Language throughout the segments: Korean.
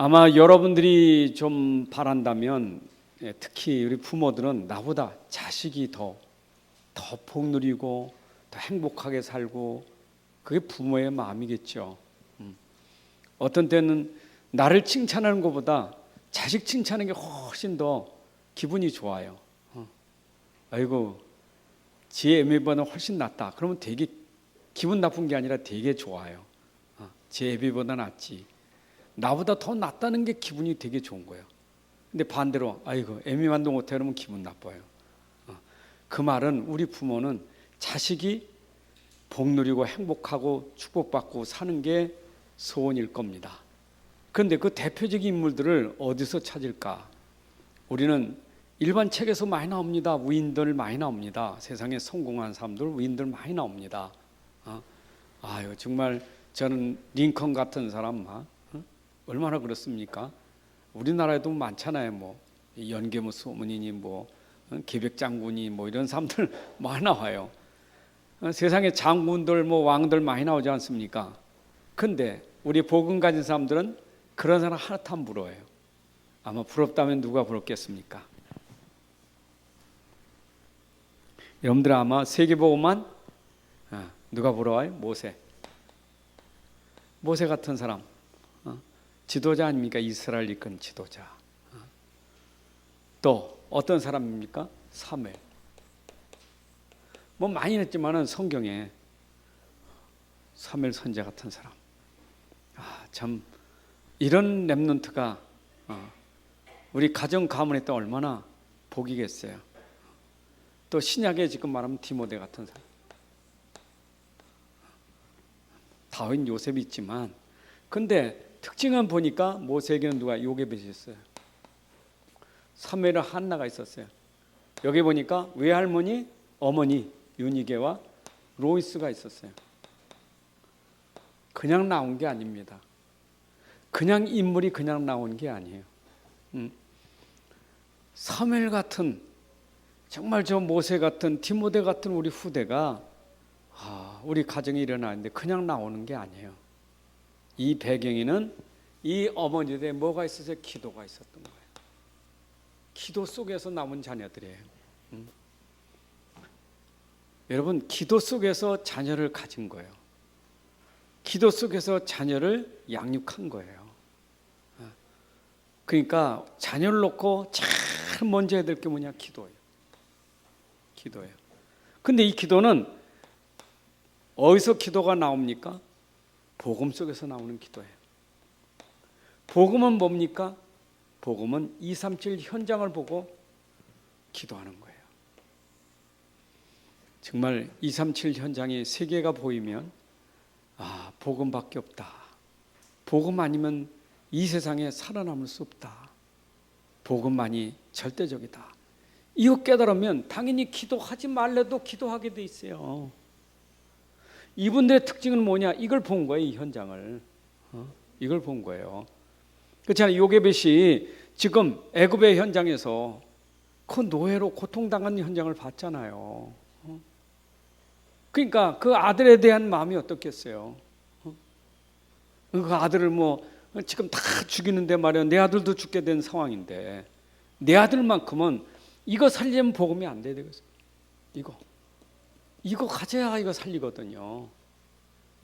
아마 여러분들이 좀 바란다면 특히 우리 부모들은 나보다 자식이 더 복 누리고 더 행복하게 살고 그게 부모의 마음이겠죠. 어떤 때는 나를 칭찬하는 것보다 자식 칭찬하는 게 훨씬 더 기분이 좋아요. 아이고 지 애미보다 훨씬 낫다. 그러면 되게 기분 나쁜 게 아니라 되게 좋아요. 제 애비보다 낫지. 나보다 더 낫다는 게 기분이 되게 좋은 거예요. 근데 반대로 아이고 애미만도 못해 그러면 기분 나빠요. 그 말은 우리 부모는 자식이 복 누리고 행복하고 축복받고 사는 게 소원일 겁니다. 그런데 그 대표적인 인물들을 어디서 찾을까? 우리는 일반 책에서 많이 나옵니다. 위인들 많이 나옵니다. 세상에 성공한 사람들 위인들 많이 나옵니다. 아유 정말 저는 링컨 같은 사람 얼마나 그렇습니까? 우리나라에도 많잖아요. 뭐 연계무 소문이니 뭐 계백장군이 뭐 이런 사람들 많이 나와요. 세상에 장군들 뭐 왕들 많이 나오지 않습니까? 근데 우리 복음 가진 사람들은 그런 사람 하나도 안 부러워요. 아마 부럽다면 누가 부럽겠습니까? 여러분들 아마 세계복음만 누가 부러워요? 모세 같은 사람 지도자 아닙니까? 이스라엘 이끈 지도자. 또 어떤 사람입니까? 사무엘. 뭐 많이 했지만은 성경에 사무엘 선지자 같은 사람. 참 이런 렘넌트가 우리 가정 가문에 또 얼마나 복이겠어요. 또 신약에 지금 말하면 디모데 같은 사람. 다윗 요셉이 있지만 근데 특징은 보니까 모세에게는 누가 요게벳이 있어요. 사무엘은 한나가 있었어요. 여기 보니까 외할머니, 어머니 유니게와 로이스가 있었어요. 그냥 나온 게 아닙니다. 그냥 인물이 그냥 나온 게 아니에요. 사무엘 같은 정말 저 모세 같은 디모데 같은 우리 후대가 우리 가정에 일어나는데 그냥 나오는 게 아니에요. 이 배경에는 이 어머니들의 뭐가 있었어요? 기도가 있었던 거예요. 기도 속에서 남은 자녀들이에요. 여러분 기도 속에서 자녀를 가진 거예요. 기도 속에서 자녀를 양육한 거예요. 그러니까 자녀를 놓고 제일 먼저 해야 될 게 뭐냐? 기도예요. 근데 이 기도는 어디서 기도가 나옵니까? 복음 속에서 나오는 기도예요. 복음은 뭡니까? 복음은 237 현장을 보고 기도하는 거예요. 정말 237 현장에 세계가 보이면 복음밖에 없다. 복음 아니면 이 세상에 살아남을 수 없다. 복음만이 절대적이다. 이거 깨달으면 당연히 기도하지 말래도 기도하게 돼 있어요. 이분들의 특징은 뭐냐? 이걸 본 거예요. 이 현장을. 이걸 본 거예요. 그렇잖아요. 요게벳이 지금 애굽의 현장에서 그 노예로 고통당한 현장을 봤잖아요. 그러니까 그 아들에 대한 마음이 어떻겠어요? 그 아들을 뭐 지금 다 죽이는데 말이야. 내 아들도 죽게 된 상황인데 내 아들만큼은 이거 살리면 복음이 안 돼야 되겠어요. 이거 가져야 이거 살리거든요.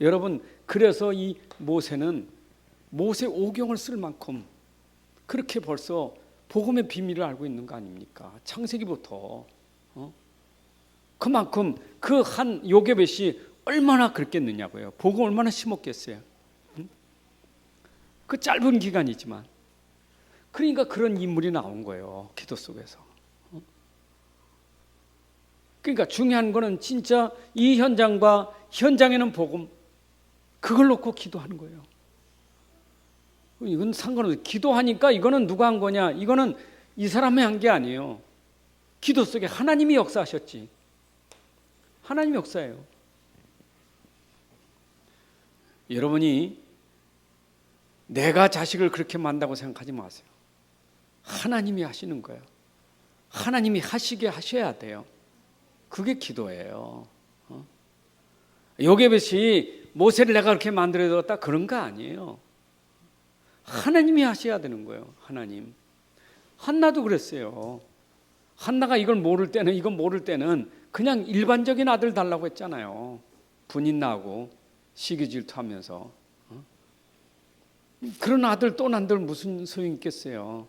여러분 그래서 이 모세는 모세 오경을 쓸 만큼 그렇게 벌써 복음의 비밀을 알고 있는 거 아닙니까? 창세기부터 그만큼 그 한 요게벳이 얼마나 그랬겠느냐고요. 복음 얼마나 심었겠어요. 그 짧은 기간이지만 그러니까 그런 인물이 나온 거예요. 기도 속에서. 그러니까 중요한 거는 진짜 이 현장과 현장에는 복음 그걸 놓고 기도하는 거예요. 이건 상관없어요. 기도하니까 이거는 누가 한 거냐? 이거는 이 사람이 한 게 아니에요. 기도 속에 하나님이 역사하셨지. 하나님이 역사예요. 여러분이 내가 자식을 그렇게 만다고 생각하지 마세요. 하나님이 하시는 거예요. 하나님이 하시게 하셔야 돼요. 그게 기도예요. 요게벳이 모세를 내가 그렇게 만들어줬다 그런 거 아니에요. 하나님이 하셔야 되는 거예요. 하나님. 한나도 그랬어요. 한나가 이걸 모를 때는 그냥 일반적인 아들 달라고 했잖아요. 분이 나고 시기 질투하면서. 그런 아들 또 난들 무슨 소용이 있겠어요.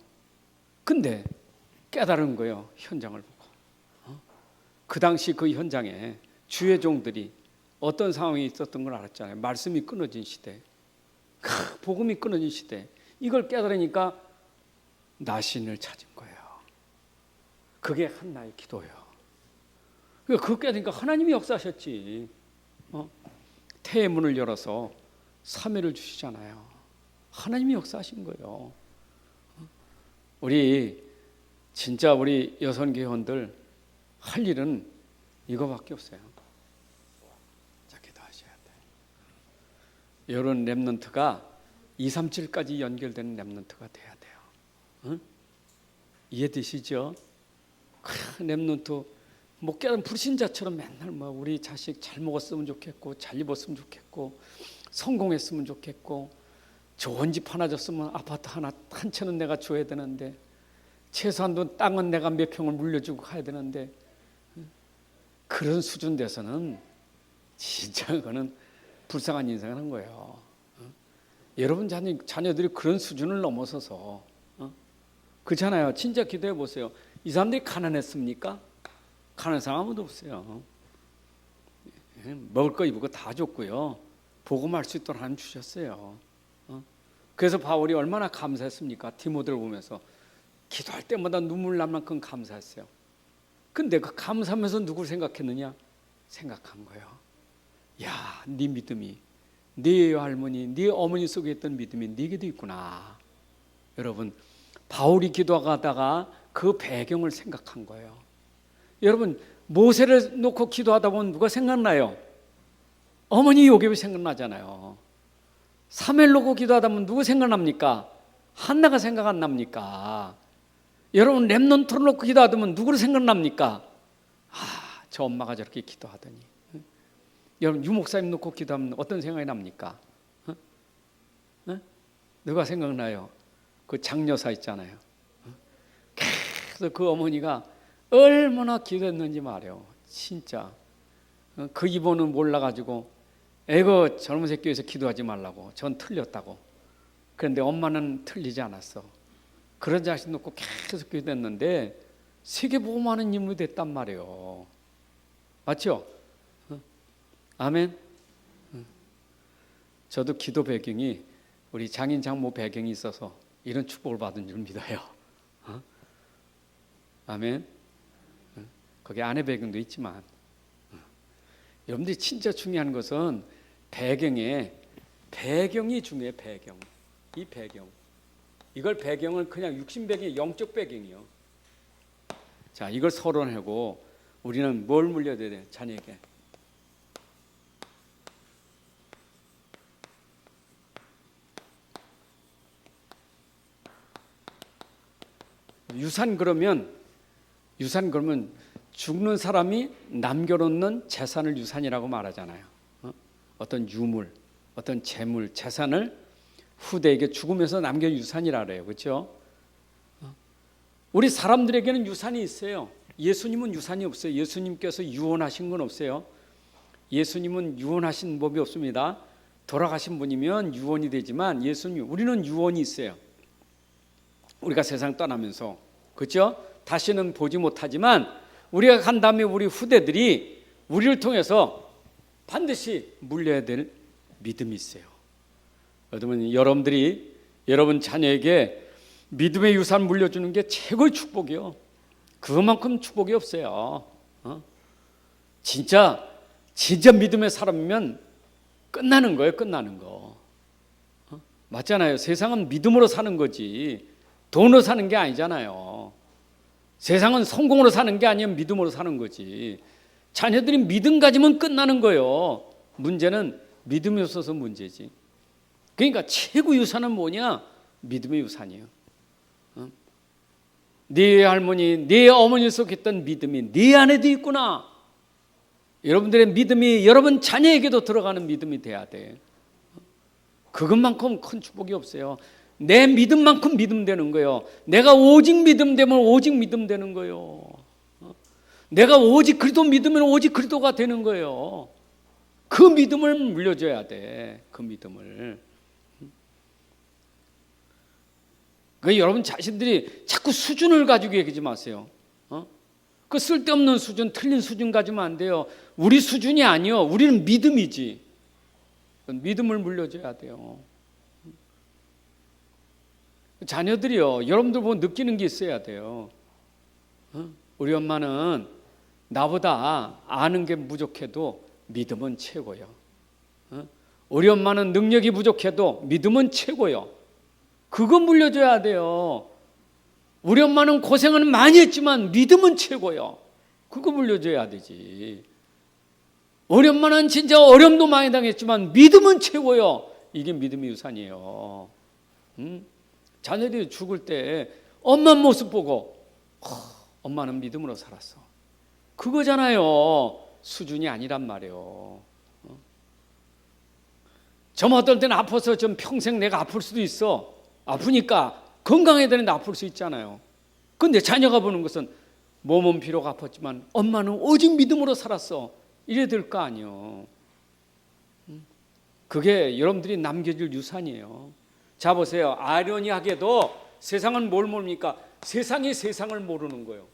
근데 깨달은 거예요. 현장을 보고. 그 당시 그 현장에 주의 종들이 어떤 상황이 있었던 걸 알았잖아요. 말씀이 끊어진 시대, 복음이 끊어진 시대. 이걸 깨달으니까 나신을 찾은 거예요. 그게 한나의 기도예요. 그거 깨달으니까 하나님이 역사하셨지. 태의 문을 열어서 사매를 주시잖아요. 하나님이 역사하신 거예요. 우리 진짜 우리 여성교회원들 할 일은 이거밖에 없어요. 자, 기도하셔야 돼요. 이런 렘넌트가 237까지 연결되는 렘넌트가 돼야 돼요. 응? 이해되시죠? 렘넌트 목회는 불신자처럼 맨날 우리 자식 잘 먹었으면 좋겠고 잘 입었으면 좋겠고 성공했으면 좋겠고 좋은 집 하나 줬으면 아파트 하나 한 채는 내가 줘야 되는데 최소한도 땅은 내가 몇 평을 물려주고 가야 되는데 그런 수준 돼서는 진짜 그거는 불쌍한 인생을 한 거예요. 여러분 자녀들이 그런 수준을 넘어서서 그렇잖아요. 진짜 기도해 보세요. 이 사람들이 가난했습니까? 가난한 사람 아무도 없어요. 먹을 거 입을 거 다 줬고요. 복음할 수 있도록 하나님 주셨어요. 그래서 바울이 얼마나 감사했습니까? 디모데를 보면서 기도할 때마다 눈물 날 만큼 감사했어요. 근데 그 감사하면서 누구를 생각했느냐? 생각한 거예요. 야, 네 믿음이 네 할머니, 네 어머니 속에 있던 믿음이 네게도 있구나. 여러분, 바울이 기도하다가 그 배경을 생각한 거예요. 여러분, 모세를 놓고 기도하다 보면 누가 생각나요? 어머니 요셉이 생각나잖아요. 사무엘 놓고 기도하다 보면 누구 생각납니까? 한나가 생각 안 납니까? 여러분, 렘넌트를 놓고 기도하다 보면 누구를 생각납니까? 저 엄마가 저렇게 기도하더니. 여러분, 유 목사님 놓고 기도하면 어떤 생각이 납니까? 누가 생각나요? 그 장여사 있잖아요. 그래서 그 어머니가 얼마나 기도했는지 말이에요. 진짜 그 이모는 몰라가지고 에고 젊은 새끼에서 기도하지 말라고 전 틀렸다고. 그런데 엄마는 틀리지 않았어. 그런 자식 놓고 계속 기도했는데 세계복음하는 인물이 됐단 말이에요. 맞죠? 아멘. 저도 기도 배경이 우리 장인 장모 배경이 있어서 이런 축복을 받은 줄 믿어요. 아멘. 거기 아내 배경도 있지만 여러분들이 진짜 중요한 것은 배경이 중요해요. 배경. 이 배경. 이걸 배경은 그냥 육신 배경이 영적 배경이요. 자, 이걸 서론하고 우리는 뭘 물려줘야 돼요? 자녀에게. 유산 그러면 죽는 사람이 남겨놓는 재산을 유산이라고 말하잖아요. 어떤 유물, 어떤 재물, 재산을 후대에게 죽으면서 남겨 유산이라 그래요. 그렇죠? 우리 사람들에게는 유산이 있어요. 예수님은 유산이 없어요. 예수님께서 유언하신 건 없어요. 예수님은 유언하신 법이 없습니다. 돌아가신 분이면 유언이 되지만 우리는 유언이 있어요. 우리가 세상 떠나면서, 그렇죠? 다시는 보지 못하지만 우리가 간 다음에 우리 후대들이 우리를 통해서 반드시 물려야 될 믿음이 있어요. 여러분들이 여러분 자녀에게 믿음의 유산 물려주는 게 최고의 축복이요. 그것만큼 축복이 없어요. 진짜 믿음의 사람이면 끝나는 거예요. 끝나는 거. 맞잖아요. 세상은 믿음으로 사는 거지 돈으로 사는 게 아니잖아요. 세상은 성공으로 사는 게 아니면 믿음으로 사는 거지. 자녀들이 믿음 가지면 끝나는 거예요. 문제는 믿음이 없어서 문제지. 그러니까 최고 유산은 뭐냐? 믿음의 유산이에요. 네 할머니, 네 어머니 속에 있던 믿음이 네 안에도 있구나. 여러분들의 믿음이 여러분 자녀에게도 들어가는 믿음이 돼야 돼. 그것만큼 큰 축복이 없어요. 내 믿음만큼 믿음 되는 거예요. 내가 오직 믿음 되면 오직 믿음 되는 거예요. 내가 오직 그리스도 믿으면 오직 그리스도가 되는 거예요. 그 믿음을 물려줘야 돼. 그 믿음을. 그 여러분 자신들이 자꾸 수준을 가지고 얘기하지 마세요. 그 쓸데없는 수준, 틀린 수준 가지면 안 돼요. 우리 수준이 아니요. 우리는 믿음이지. 믿음을 물려줘야 돼요. 자녀들이요. 여러분들 보고 느끼는 게 있어야 돼요. 우리 엄마는 나보다 아는 게 부족해도 믿음은 최고요. 우리 엄마는 능력이 부족해도 믿음은 최고요. 그거 물려줘야 돼요. 우리 엄마는 고생은 많이 했지만 믿음은 최고요. 그거 물려줘야 되지. 우리 엄마는 진짜 어려움도 많이 당했지만 믿음은 최고요. 이게 믿음의 유산이에요. 자녀들이 죽을 때 엄마 모습 보고 엄마는 믿음으로 살았어. 그거잖아요. 수준이 아니란 말이에요. 좀 어떨 때는 아파서 좀 평생 내가 아플 수도 있어. 아프니까 건강해야 되는데 아플 수 있잖아요. 그런데 자녀가 보는 것은 몸은 비록 아팠지만 엄마는 오직 믿음으로 살았어. 이래 될 거 아니에요. 그게 여러분들이 남겨줄 유산이에요. 자 보세요. 아이러니하게도 세상은 뭘 모릅니까? 세상이 세상을 모르는 거예요.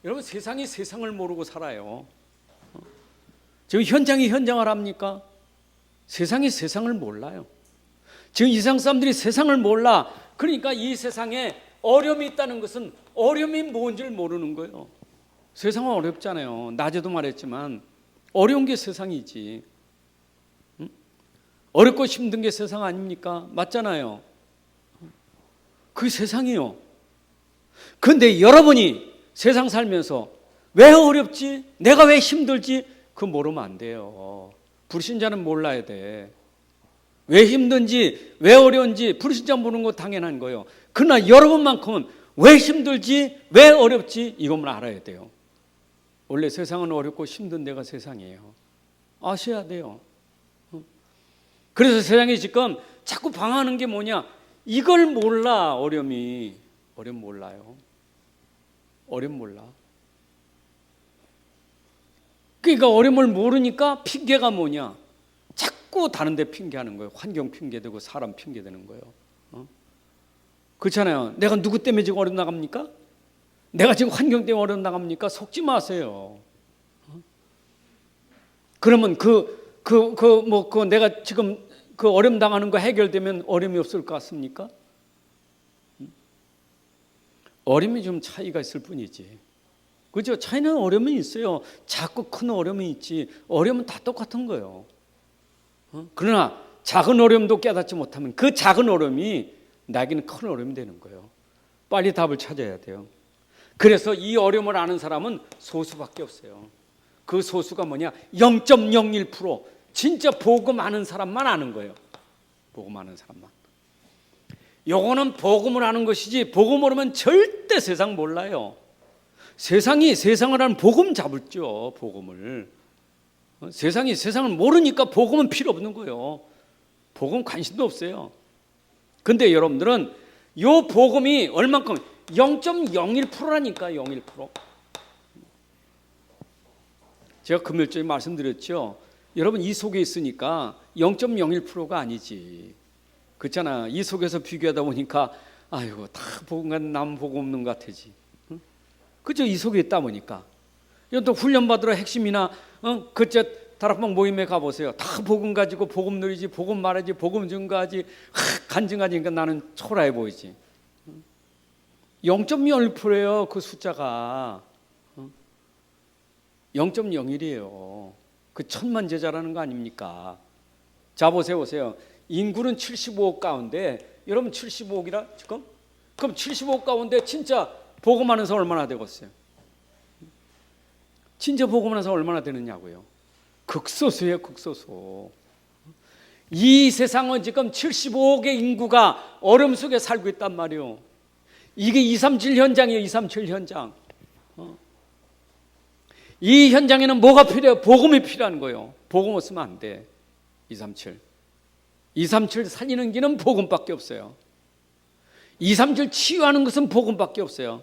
여러분 세상이 세상을 모르고 살아요. 지금 현장이 현장을 합니까? 세상이 세상을 몰라요. 지금 이 세상 사람들이 세상을 몰라. 그러니까 이 세상에 어려움이 있다는 것은 어려움이 뭔지를 모르는 거예요. 세상은 어렵잖아요. 낮에도 말했지만 어려운 게 세상이지. 어렵고 힘든 게 세상 아닙니까? 맞잖아요. 그게 세상이요. 그런데 여러분이 세상 살면서 왜 어렵지? 내가 왜 힘들지? 그거 모르면 안 돼요. 불신자는 몰라야 돼. 왜 힘든지 왜 어려운지 불신자 모르는 거 당연한 거예요. 그러나 여러분만큼은 왜 힘들지 왜 어렵지 이것만 알아야 돼요. 원래 세상은 어렵고 힘든 데가 세상이에요. 아셔야 돼요. 그래서 세상이 지금 자꾸 방황하는 게 뭐냐? 이걸 몰라. 어려움 몰라요. 어려움 몰라. 그러니까 어려움을 모르니까 핑계가 뭐냐? 자꾸 다른 데 핑계하는 거예요. 환경 핑계되고 사람 핑계되는 거예요. 그렇잖아요. 내가 누구 때문에 지금 어려움 나갑니까? 내가 지금 환경 때문에 어려움 나갑니까? 속지 마세요. 그러면 내가 지금 그 어려움 당하는 거 해결되면 어려움이 없을 것 같습니까? 어려움이 좀 차이가 있을 뿐이지. 그죠? 차이는 어려움이 있어요. 작고 큰 어려움이 있지. 어려움은 다 똑같은 거예요. 그러나 작은 어려움도 깨닫지 못하면 그 작은 어려움이 나에게는 큰 어려움이 되는 거예요. 빨리 답을 찾아야 돼요. 그래서 이 어려움을 아는 사람은 소수밖에 없어요. 그 소수가 뭐냐? 0.01% 진짜 복음 아는 사람만 아는 거예요. 복음 아는 사람만. 요거는 복음을 아는 것이지 복음 모르면 절대 세상 몰라요. 세상이 세상을 아는 복음 잡을죠. 복음을. 세상이 세상을 모르니까 복음은 필요 없는 거예요. 복음 관심도 없어요. 근데 여러분들은 요 복음이 얼만큼 0.01%라니까 0.1%. 제가 금요일에 말씀드렸죠. 여러분 이 속에 있으니까 0.01%가 아니지. 그렇잖아. 이 속에서 비교하다 보니까 아이고 다 복음 같은 남 복음 없는 것 같아지. 그죠? 이 속에 있다 보니까. 이건 또 훈련받으러 핵심이나 그저 다락방 모임에 가보세요. 다 복음 가지고 복음 누리지, 복음 말하지, 복음 증거하지, 간증하니까 나는 초라해 보이지. 0.01%예요. 그 숫자가 0.01이에요. 그 1000만 제자라는 거 아닙니까? 자 보세요. 인구는 75억 가운데 여러분 75억이라 지금? 그럼 75억 가운데 진짜 복음하는 사람 얼마나 되겠어요? 진짜 복음하는 사람 얼마나 되느냐고요? 극소수예요. 극소수. 이 세상은 지금 75억의 인구가 어려움 속에 살고 있단 말이에요. 이게 237 현장이에요. 237 현장. 이 현장에는 뭐가 필요해요? 복음이 필요한 거예요. 복음 없으면 안 돼. 237. 237 살리는 길은 복음밖에 없어요. 237 치유하는 것은 복음밖에 없어요.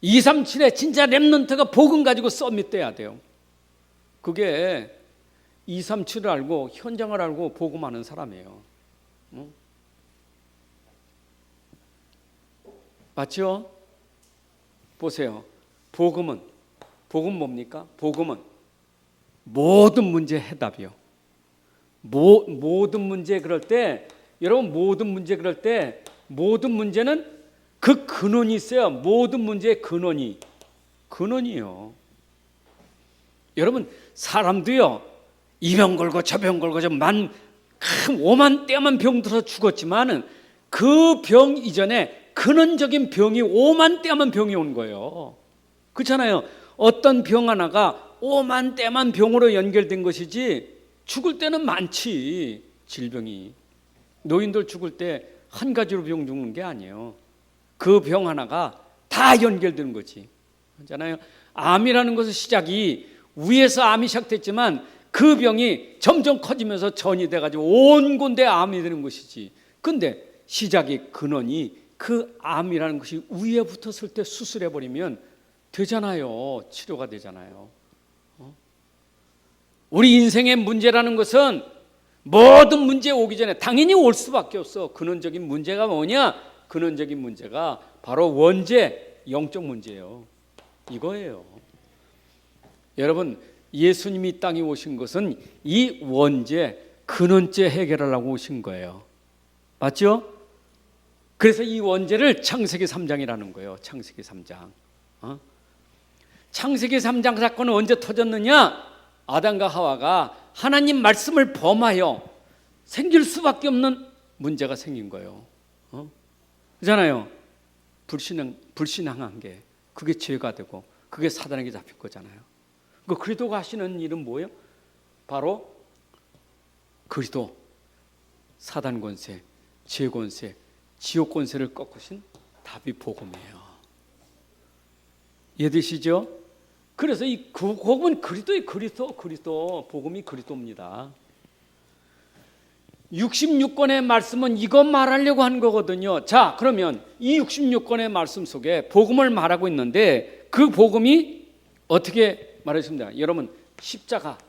237에 진짜 렘넌트가 복음 가지고 서밋돼야 돼요. 그게 237을 알고 현장을 알고 복음하는 사람이에요. 응? 맞죠? 보세요. 복음 뭡니까? 복음은 모든 문제 해답이요. 모든 문제 그럴 때, 여러분 모든 문제 그럴 때 모든 문제는 그 근원이 있어요. 모든 문제의 근원이요. 여러분 사람도요, 이 병 걸고 저 병 걸고 큰 오만 때만 병 들어서 죽었지만은 그 병 이전에 근원적인 병이 오만 때만 병이 온 거예요. 그렇잖아요. 어떤 병 하나가 오만 때만 병으로 연결된 것이지 죽을 때는 많지. 질병이 노인들 죽을 때 한 가지로 병 죽는 게 아니에요. 그 병 하나가 다 연결되는 거지. 그렇잖아요. 암이라는 것은 시작이 위에서 암이 시작됐지만 그 병이 점점 커지면서 전이 돼가지고 온 군데 암이 되는 것이지. 근데 시작이 근원이 그 암이라는 것이 위에 붙었을 때 수술해버리면 되잖아요. 치료가 되잖아요. 우리 인생의 문제라는 것은 모든 문제 오기 전에 당연히 올 수밖에 없어. 근원적인 문제가 뭐냐? 근원적인 문제가 바로 원죄, 영적 문제예요. 이거예요. 여러분 예수님이 이 땅에 오신 것은 이 원죄, 근원죄 해결하려고 오신 거예요. 맞죠? 그래서 이 원죄를 창세기 3장이라는 거예요. 창세기 3장. 창세기 3장 사건은 언제 터졌느냐? 아담과 하와가 하나님 말씀을 범하여 생길 수밖에 없는 문제가 생긴 거예요. 그렇잖아요. 불신앙한 게 그게 죄가 되고 그게 사단에게 잡힐 거잖아요. 그 그리스도가 하시는 일은 뭐예요? 바로 그리스도 사단 권세, 죄 권세, 지옥 권세를 꺾으신 답이 복음이에요. 이해되시죠? 그래서 이 복음은 그리스도의 그리스도 복음이 그리스도입니다. 66권의 말씀은 이것 말하려고 한 거거든요. 자, 그러면 이 66권의 말씀 속에 복음을 말하고 있는데 그 복음이 어떻게 말했습니다. 여러분 십자가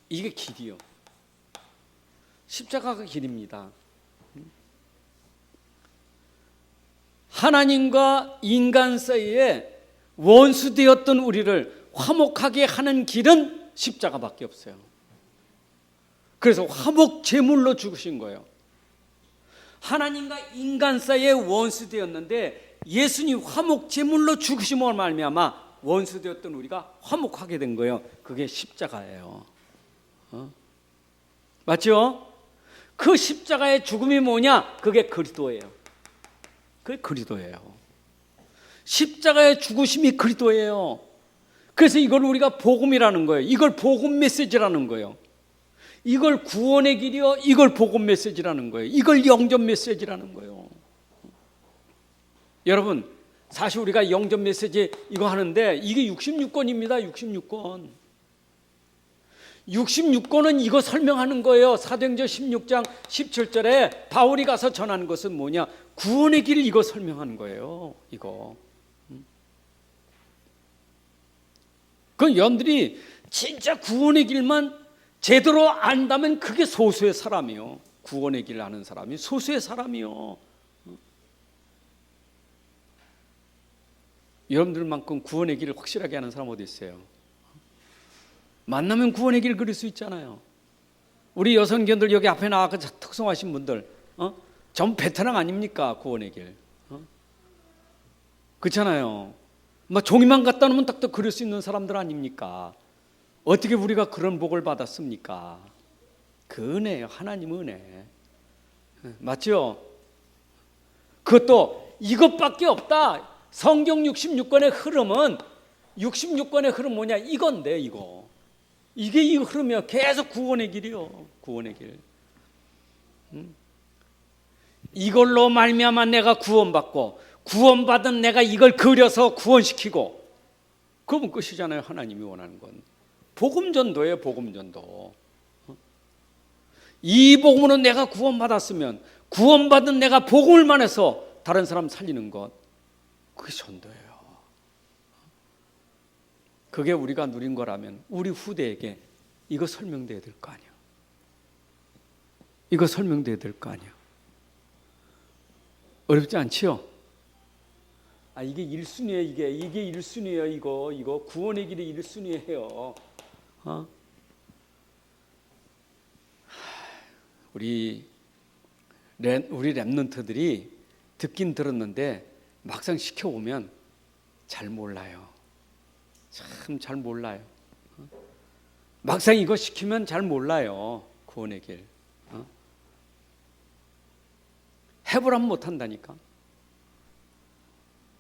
이게 길이요. 십자가가 길입니다. 하나님과 인간 사이에 원수되었던 우리를 화목하게 하는 길은 십자가밖에 없어요. 그래서 화목 제물로 죽으신 거예요. 하나님과 인간 사이에 원수되었는데 예수님 화목 제물로 죽으심으로 말미암아 원수되었던 우리가 화목하게 된 거예요. 그게 십자가예요. 맞죠? 그 십자가의 죽음이 뭐냐? 그게 그리스도예요. 그게 그리스도예요. 십자가의 죽으심이 그리스도예요. 그래서 이걸 우리가 복음이라는 거예요. 이걸 복음 메시지라는 거예요. 이걸 구원의 길이요, 이걸 복음 메시지라는 거예요. 이걸 영접 메시지라는 거예요. 여러분 사실 우리가 영접 메시지 이거 하는데 이게 66권입니다. 66권. 66권은 이거 설명하는 거예요. 사도행전 16장 17절에 바울이 가서 전하는 것은 뭐냐? 구원의 길 이거 설명하는 거예요. 이거. 그 여러분들이 진짜 구원의 길만 제대로 안다면 그게 소수의 사람이요. 구원의 길을 아는 사람이 소수의 사람이요. 여러분들만큼 구원의 길을 확실하게 아는 사람 어디 있어요? 만나면 구원의 길을 그릴 수 있잖아요. 우리 여성견들 여기 앞에 나와서 특성하신 분들 전부 베테랑 아닙니까? 구원의 길. 그렇잖아요. 뭐 종이만 갖다 놓으면 딱 그릴 수 있는 사람들 아닙니까? 어떻게 우리가 그런 복을 받았습니까? 그 은혜예요. 하나님 은혜. 맞죠? 그것도 이것밖에 없다. 성경 66권의 흐름은 66권의 흐름 뭐냐? 이건데 이거. 이게 이 흐름이야. 계속 구원의 길이요. 구원의 길. 이걸로 말미암아 내가 구원받고 구원받은 내가 이걸 그려서 구원시키고 그러면 끝이잖아요. 하나님이 원하는 건. 복음전도예요. 복음전도. 이 복음으로 내가 구원받았으면 구원받은 내가 복음을만 해서 다른 사람 살리는 것, 그게 전도예요. 그게 우리가 누린 거라면 우리 후대에게 이거 설명돼야 될 거 아니야. 이거 설명돼야 될 거 아니야. 어렵지 않지요? 이게 1순위에 이게 1순위예요. 이거 구원의 길이 1순위예요. 우리 랩런트들이 듣긴 들었는데 막상 시켜보면 잘 몰라요. 참 잘 몰라요. 막상 이거 시키면 잘 몰라요. 구원의 길. 해보라면 못한다니까.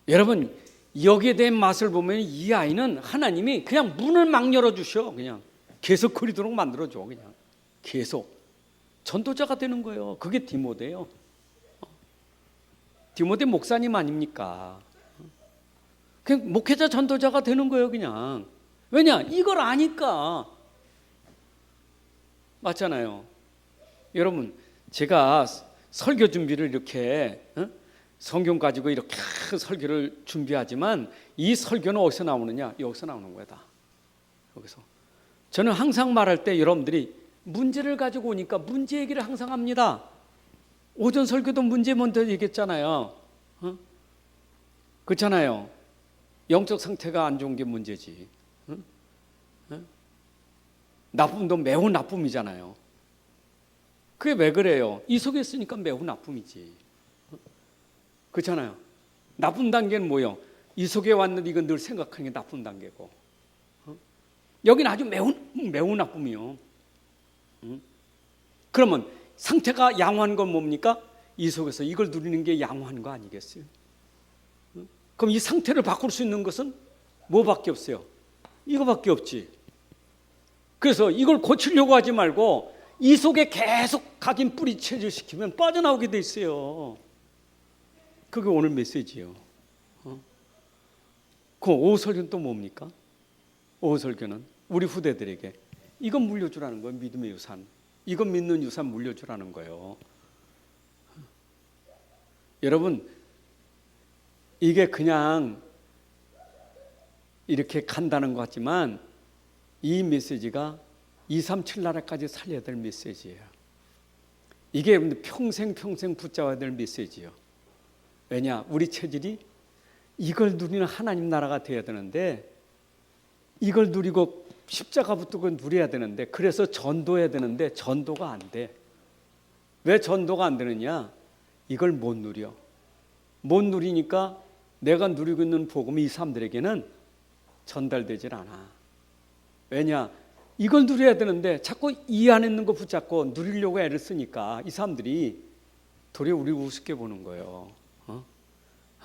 여러분, 여기에 대한 맛을 보면 이 아이는 하나님이 그냥 문을 막 열어주셔. 그냥 계속 그리도록 만들어줘. 그냥 계속 전도자가 되는 거예요. 그게 디모데예요. 디모데 목사님 아닙니까? 그냥 목회자 전도자가 되는 거예요. 그냥. 왜냐? 이걸 아니까. 맞잖아요. 여러분, 제가 설교 준비를 이렇게 성경 가지고 이렇게 설교를 준비하지만 이 설교는 어디서 나오느냐? 여기서 나오는 거야. 다. 여기서. 저는 항상 말할 때 여러분들이 문제를 가지고 오니까 문제 얘기를 항상 합니다. 오전 설교도 문제 먼저 얘기했잖아요. 그렇잖아요. 영적 상태가 안 좋은 게 문제지. 나쁨도 매우 나쁨이잖아요. 그게 왜 그래요? 이 속에 있으니까 매우 나쁨이지. 그렇잖아요. 나쁜 단계는 뭐예요? 이 속에 왔는데 이건 늘 생각하는 게 나쁜 단계고, 여기는 아주 매우 나쁨이요. 그러면 상태가 양호한 건 뭡니까? 이 속에서 이걸 누리는 게 양호한 거 아니겠어요? 그럼 이 상태를 바꿀 수 있는 것은 뭐밖에 없어요? 이거밖에 없지. 그래서 이걸 고치려고 하지 말고 이 속에 계속 각인 뿌리 체질시키면 빠져나오게 돼 있어요. 그게 오늘 메시지예요. 그 오후 설교는 또 뭡니까? 오후 설교는 우리 후대들에게 이건 물려주라는 거예요. 믿음의 유산. 이건 믿는 유산 물려주라는 거예요. 여러분, 이게 그냥 이렇게 간다는 것 같지만 이 메시지가 237 나라까지 살려야 될 메시지예요. 이게 여러분들 평생 붙잡아야 될 메시지예요. 왜냐? 우리 체질이 이걸 누리는 하나님 나라가 돼야 되는데, 이걸 누리고 십자가 붙들고 누려야 되는데, 그래서 전도해야 되는데 전도가 안 돼. 왜 전도가 안 되느냐? 이걸 못 누려. 못 누리니까 내가 누리고 있는 복음이 이 사람들에게는 전달되질 않아. 왜냐? 이걸 누려야 되는데 자꾸 이 안에 있는 거 붙잡고 누리려고 애를 쓰니까 이 사람들이 도리어 우리 우습게 보는 거예요.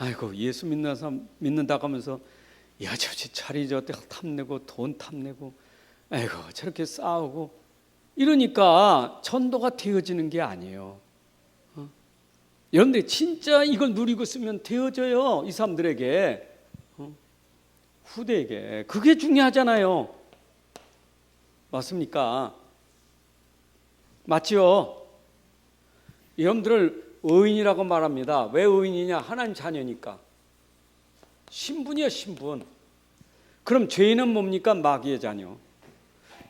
아이고, 예수 믿는다고 하면서 야, 저지 차리 저때 탐내고 돈 탐내고, 아이고 저렇게 싸우고 이러니까 전도가 되어지는 게 아니에요. 여러분들 진짜 이걸 누리고 쓰면 되어져요. 이 사람들에게, 후대에게. 그게 중요하잖아요. 맞습니까? 맞죠? 여러분들을 의인이라고 말합니다. 왜 의인이냐? 하나님 자녀니까. 신분이에요, 신분. 그럼 죄인은 뭡니까? 마귀의 자녀.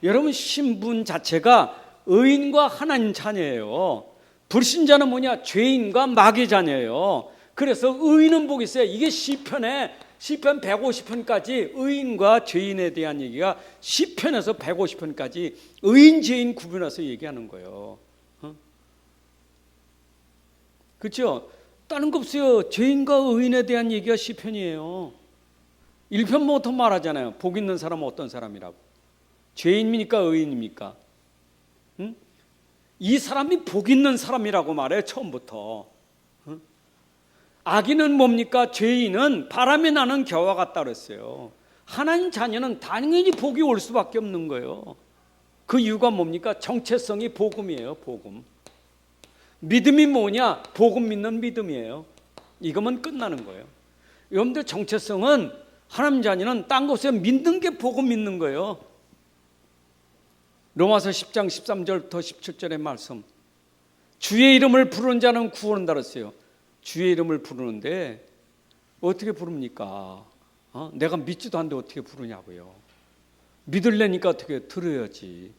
여러분, 신분 자체가 의인과 하나님 자녀예요. 불신자는 뭐냐? 죄인과 마귀의 자녀예요. 그래서 의인은 복이 있어요. 이게 시편 150편까지 의인과 죄인에 대한 얘기가 시편에서 150편까지 의인, 죄인 구분해서 얘기하는 거예요. 그렇죠? 다른 거 없어요. 죄인과 의인에 대한 얘기가 시편이에요. 1편부터 말하잖아요. 복 있는 사람은 어떤 사람이라고. 죄인입니까? 의인입니까? 이 사람이 복 있는 사람이라고 말해요. 처음부터. 악인은 뭡니까? 죄인은 바람에 나는 겨와 같다 그랬어요. 하나님 자녀는 당연히 복이 올 수밖에 없는 거예요. 그 이유가 뭡니까? 정체성이 복음이에요. 복음. 믿음이 뭐냐? 복음 믿는 믿음이에요. 이거면 끝나는 거예요. 여러분들 정체성은, 하나님 자녀는 딴 곳에 믿는 게 복음 믿는 거예요. 로마서 10장 13절부터 17절의 말씀. 주의 이름을 부르는 자는 구원한다 그랬어요. 주의 이름을 부르는데 어떻게 부릅니까? 내가 믿지도 않는데 어떻게 부르냐고요. 믿으려니까 어떻게 들어야지.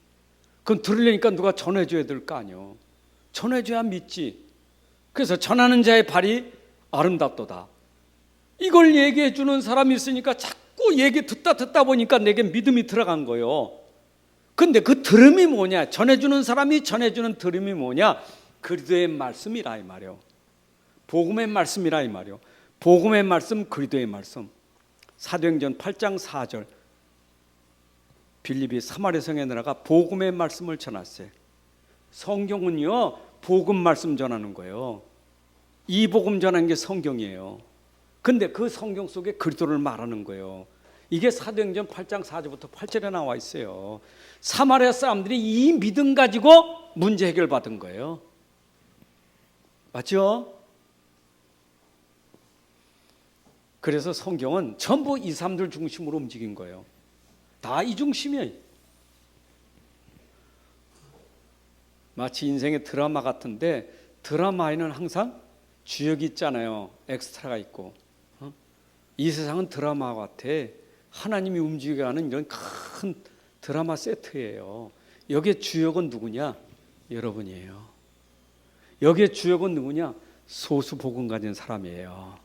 그럼 들으려니까 누가 전해줘야 될 거 아니요. 전해줘야 믿지. 그래서 전하는 자의 발이 아름답도다. 이걸 얘기해 주는 사람이 있으니까 자꾸 얘기 듣다 보니까 내게 믿음이 들어간 거예요. 근데 그 들음이 뭐냐? 전해주는 사람이 전해주는 들음이 뭐냐? 그리스도의 말씀이라 이 말이요. 복음의 말씀이라 이 말이요. 복음의 말씀, 그리스도의 말씀. 사도행전 8장 4절. 빌립이 사마리아 성에 내려가 복음의 말씀을 전했어요. 성경은요, 복음 말씀 전하는 거예요. 이 복음 전하는 게 성경이에요. 근데 그 성경 속에 그리스도를 말하는 거예요. 이게 사도행전 8장 4절부터 8절에 나와 있어요. 사마리아 사람들이 이 믿음 가지고 문제 해결받은 거예요. 맞죠? 그래서 성경은 전부 이 사람들 중심으로 움직인 거예요. 다 이 중심이에요. 마치 인생의 드라마 같은데 드라마에는 항상 주역이 있잖아요. 엑스트라가 있고. 이 세상은 드라마 같아. 하나님이 움직여가는 이런 큰 드라마 세트예요. 여기에 주역은 누구냐? 여러분이에요. 여기에 주역은 누구냐? 소수 복음 가진 사람이에요.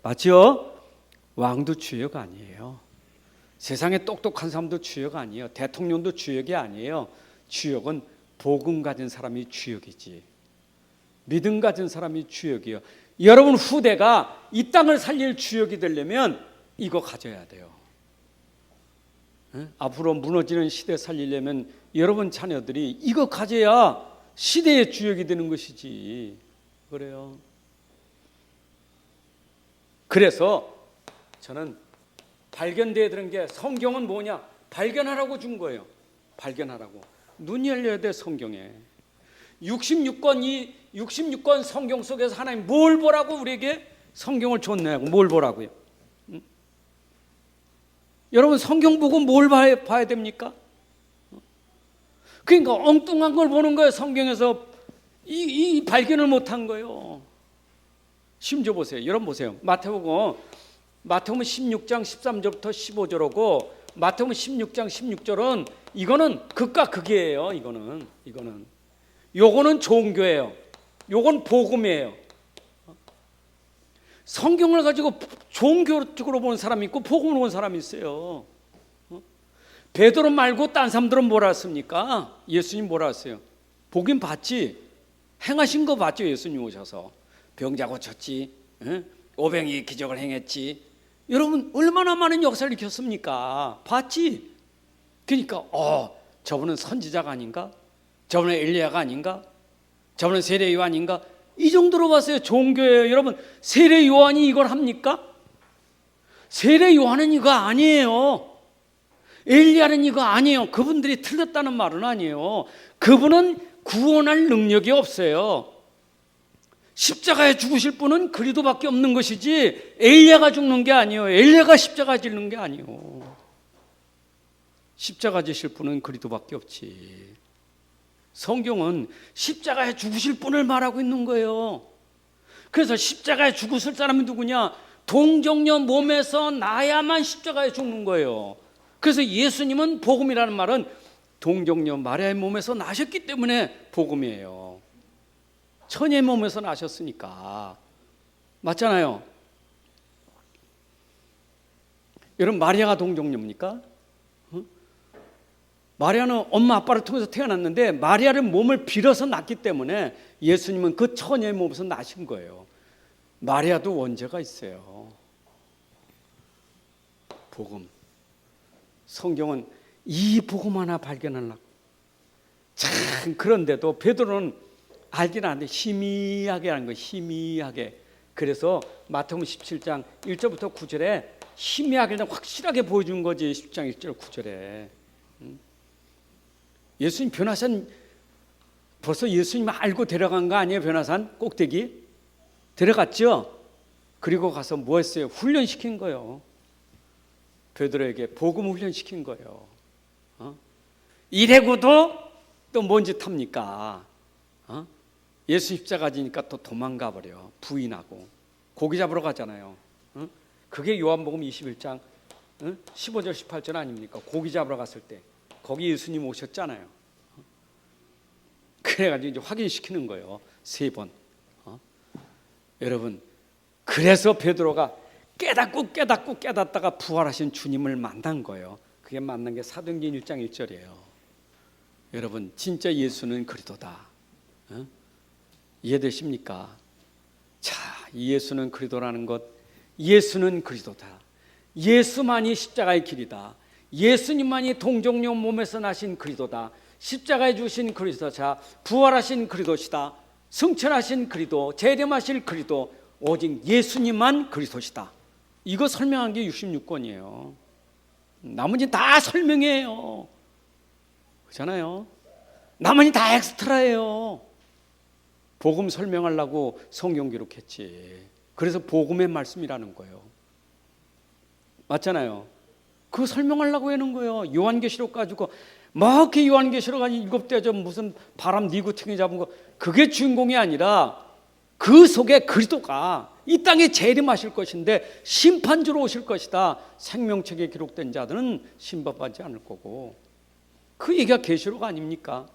맞죠? 왕도 주역 아니에요. 세상에 똑똑한 사람도 주역 아니에요. 대통령도 주역이 아니에요. 주역은 복음 가진 사람이 주역이지. 믿음 가진 사람이 주역이에요. 여러분 후대가 이 땅을 살릴 주역이 되려면 이거 가져야 돼요. 앞으로 무너지는 시대 살리려면 여러분 자녀들이 이거 가져야 시대의 주역이 되는 것이지. 그래요. 그래서 저는 발견되어야 되는 게 성경은 뭐냐? 발견하라고 준 거예요. 발견하라고. 눈이 열려야 돼 성경에. 66권 성경 속에서 하나님 뭘 보라고 우리에게 성경을 줬냐고. 뭘 보라고요? 여러분 성경 보고 뭘 봐야 됩니까? 그러니까 엉뚱한 걸 보는 거예요. 성경에서 이 발견을 못한 거예요. 심지어 보세요. 여러분 보세요. 마태복음 16장 13절부터 15절이고 마태복음 16장 16절은 이거는 극과 극이에요. 요거는 종교예요. 요건 복음이에요. 성경을 가지고 종교적으로 보는 사람이 있고 복음으로 보는 사람이 있어요. 베드로 말고 딴 사람들은 뭐라 했습니까? 예수님 뭐라 했어요? 보긴 봤지. 행하신 거 봤죠. 예수님 오셔서 병자 고쳤지, 오병이 기적을 행했지. 여러분 얼마나 많은 역사를 일으켰습니까? 봤지. 그러니까 저분은 선지자가 아닌가? 저분은 엘리야가 아닌가? 저분은 세례 요한인가? 이 정도로 봤어요. 종교예요. 여러분 세례 요한이 이걸 합니까? 세례 요한은 이거 아니에요. 엘리야는 이거 아니에요. 그분들이 틀렸다는 말은 아니에요. 그분은 구원할 능력이 없어요. 십자가에 죽으실 분은 그리스도밖에 없는 것이지 엘리야가 죽는 게 아니에요. 엘리야가 십자가 지는 게 아니에요. 십자가 지실 분은 그리스도밖에 없지. 성경은 십자가에 죽으실 분을 말하고 있는 거예요. 그래서 십자가에 죽으실 사람이 누구냐? 동정녀 몸에서 나야만 십자가에 죽는 거예요. 그래서 예수님은 복음이라는 말은 동정녀 마리아의 몸에서 나셨기 때문에 복음이에요. 처녀의 몸에서 나셨으니까. 맞잖아요. 여러분 마리아가 동정녀입니까? 마리아는 엄마 아빠를 통해서 태어났는데 마리아를 몸을 빌어서 낳기 때문에 예수님은 그 처녀의 몸에서 나신 거예요. 마리아도 원죄가 있어요. 복음. 성경은 이 복음 하나 발견하려고. 참 그런데도 베드로는 알긴 아는데 희미하게 하는 거예요. 희미하게. 그래서 마태복음 17장 1절부터 9절에 희미하게 확실하게 보여준 거지. 10장 1절 9절에. 예수님 변화산 벌써 예수님 알고 데려간 거 아니에요? 변화산 꼭대기 데려갔죠. 그리고 가서 뭐 했어요? 훈련시킨 거예요. 베드로에게 복음 훈련시킨 거예요. 이래고도 또 뭔 짓 합니까? 예수 십자가 지니까 또 도망가 버려. 부인하고 고기 잡으러 가잖아요. 그게 요한복음 21장 15절 18절 아닙니까? 고기 잡으러 갔을 때 거기 예수님 오셨잖아요. 그래가지고 이제 확인시키는 거예요. 3번. 여러분, 그래서 베드로가 깨닫다가 부활하신 주님을 만난 거예요. 그게 만난 게 사도행전 1장 1절이에요. 여러분, 진짜 예수는 그리스도다. 이해되십니까? 자, 예수는 그리스도라는 것, 예수는 그리스도다. 예수만이 십자가의 길이다. 예수님만이 동정녀 몸에서 나신 그리스도다. 십자가에 주신 그리스도자, 부활하신 그리스도시다. 승천하신 그리스도, 재림하실 그리스도, 오직 예수님만 그리스도시다. 이거 설명한 게 66권이에요. 나머지 다 설명이에요. 그렇잖아요. 나머지 다 엑스트라예요. 복음 설명하려고 성경 기록했지. 그래서 복음의 말씀이라는 거예요. 맞잖아요. 그거 설명하려고 하는 거예요. 요한계시록 가지고 막 이렇게 요한계시록 아니 7대 무슨 바람 니구탱이 잡은 거, 그게 주인공이 아니라 그 속에 그리스도가 이 땅에 재림하실 것인데 심판주로 오실 것이다. 생명책에 기록된 자들은 심판받지 않을 거고. 그 얘기가 계시록 아닙니까?